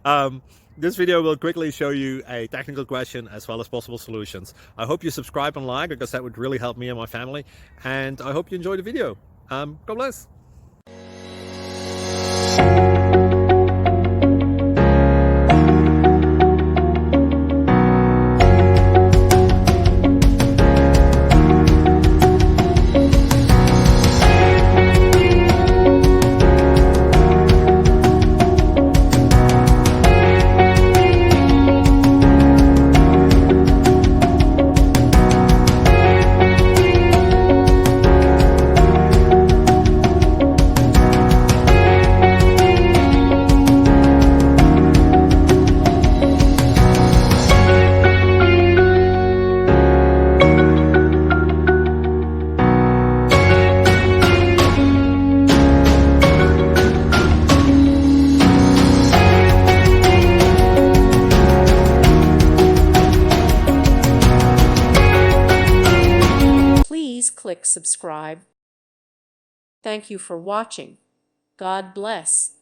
um, this video will quickly show you a technical question as well as possible solutions. I hope you subscribe and like, because that would really help me and my family. And I hope you enjoy the video. God bless. Please click subscribe. Thank you for watching. God bless.